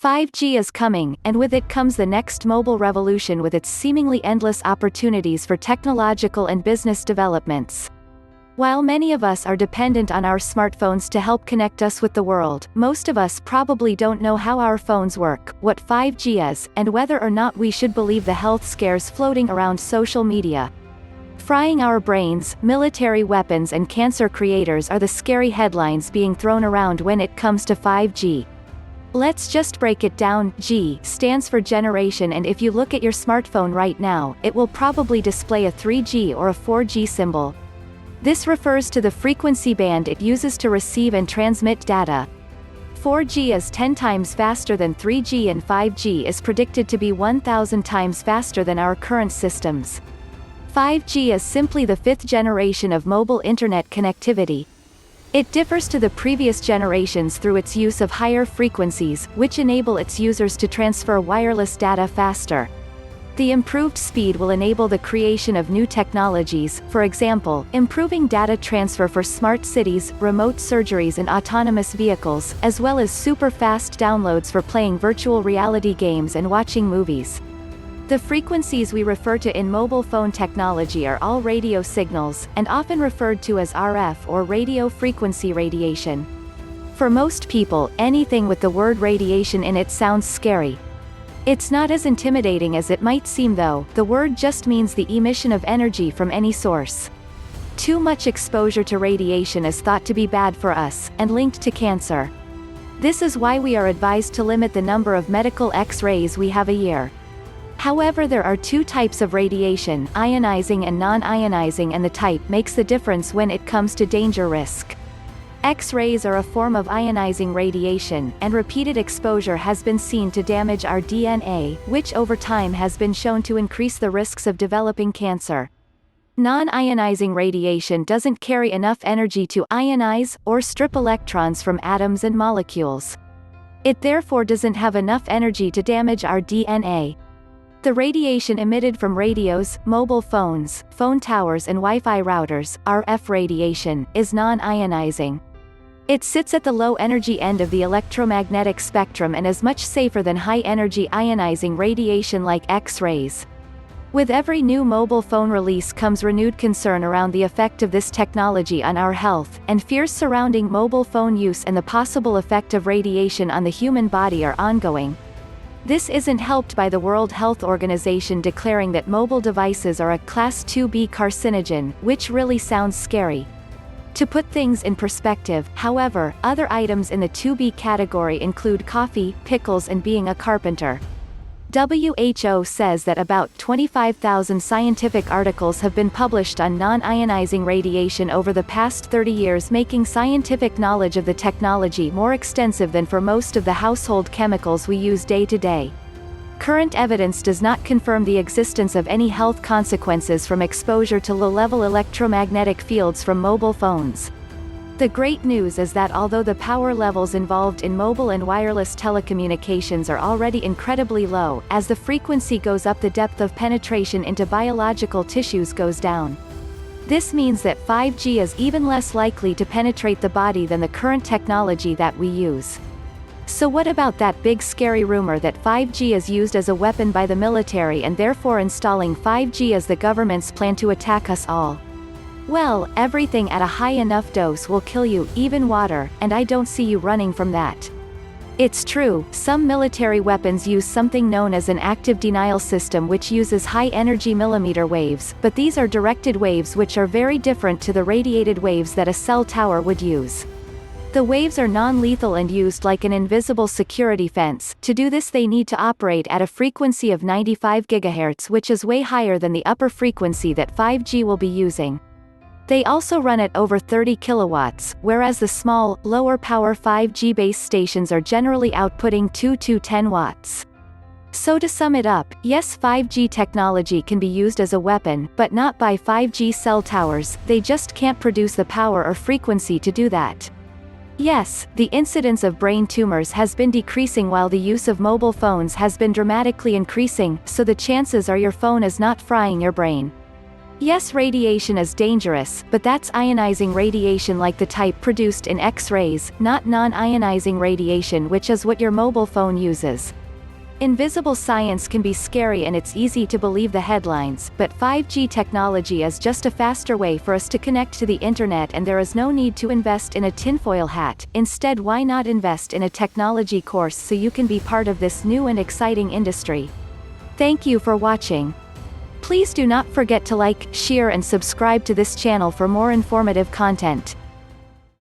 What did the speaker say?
5G is coming, and with it comes the next mobile revolution with its seemingly endless opportunities for technological and business developments. While many of us are dependent on our smartphones to help connect us with the world, most of us probably don't know how our phones work, what 5G is, and whether or not we should believe the health scares floating around social media. Frying our brains, military weapons and cancer creators are the scary headlines being thrown around when it comes to 5G. Let's just break it down. G stands for generation, and if you look at your smartphone right now, it will probably display a 3G or a 4G symbol. This refers to the frequency band it uses to receive and transmit data. 4G is 10 times faster than 3G, and 5G is predicted to be 1,000 times faster than our current systems. 5G is simply the fifth generation of mobile internet connectivity. It differs to the previous generations through its use of higher frequencies, which enable its users to transfer wireless data faster. The improved speed will enable the creation of new technologies, for example, improving data transfer for smart cities, remote surgeries and autonomous vehicles, as well as super-fast downloads for playing virtual reality games and watching movies. The frequencies we refer to in mobile phone technology are all radio signals, and often referred to as RF or radio frequency radiation. For most people, anything with the word radiation in it sounds scary. It's not as intimidating as it might seem though. The word just means the emission of energy from any source. Too much exposure to radiation is thought to be bad for us, and linked to cancer. This is why we are advised to limit the number of medical X-rays we have a year. However, there are two types of radiation, ionizing and non-ionizing, and the type makes the difference when it comes to danger risk. X-rays are a form of ionizing radiation, and repeated exposure has been seen to damage our DNA, which over time has been shown to increase the risks of developing cancer. Non-ionizing radiation doesn't carry enough energy to ionize, or strip electrons from atoms and molecules. It therefore doesn't have enough energy to damage our DNA. The radiation emitted from radios, mobile phones, phone towers and Wi-Fi routers, RF radiation, is non-ionizing. It sits at the low-energy end of the electromagnetic spectrum and is much safer than high-energy ionizing radiation like X-rays. With every new mobile phone release comes renewed concern around the effect of this technology on our health, and fears surrounding mobile phone use and the possible effect of radiation on the human body are ongoing. This isn't helped by the World Health Organization declaring that mobile devices are a Class 2B carcinogen, which really sounds scary. To put things in perspective, however, other items in the 2B category include coffee, pickles and being a carpenter. WHO says that about 25,000 scientific articles have been published on non-ionizing radiation over the past 30 years, making scientific knowledge of the technology more extensive than for most of the household chemicals we use day to day. Current evidence does not confirm the existence of any health consequences from exposure to low-level electromagnetic fields from mobile phones. The great news is that although the power levels involved in mobile and wireless telecommunications are already incredibly low, as the frequency goes up, the depth of penetration into biological tissues goes down. This means that 5G is even less likely to penetrate the body than the current technology that we use. So what about that big scary rumor that 5G is used as a weapon by the military and therefore installing 5G as the government's plan to attack us all? Well, everything at a high enough dose will kill you, even water, and I don't see you running from that. It's true, some military weapons use something known as an active denial system which uses high-energy millimeter waves, but these are directed waves which are very different to the radiated waves that a cell tower would use. The waves are non-lethal and used like an invisible security fence. To do this they need to operate at a frequency of 95 GHz, which is way higher than the upper frequency that 5G will be using. They also run at over 30 kilowatts, whereas the small, lower-power 5G base stations are generally outputting 2 to 10 watts. So to sum it up, yes, 5G technology can be used as a weapon, but not by 5G cell towers. They just can't produce the power or frequency to do that. Yes, the incidence of brain tumors has been decreasing while the use of mobile phones has been dramatically increasing, so the chances are your phone is not frying your brain. Yes, radiation is dangerous, but that's ionizing radiation like the type produced in X-rays, not non-ionizing radiation, which is what your mobile phone uses. Invisible science can be scary and it's easy to believe the headlines, but 5G technology is just a faster way for us to connect to the internet, and there is no need to invest in a tinfoil hat. Instead, why not invest in a technology course so you can be part of this new and exciting industry? Thank you for watching. Please do not forget to like, share and subscribe to this channel for more informative content.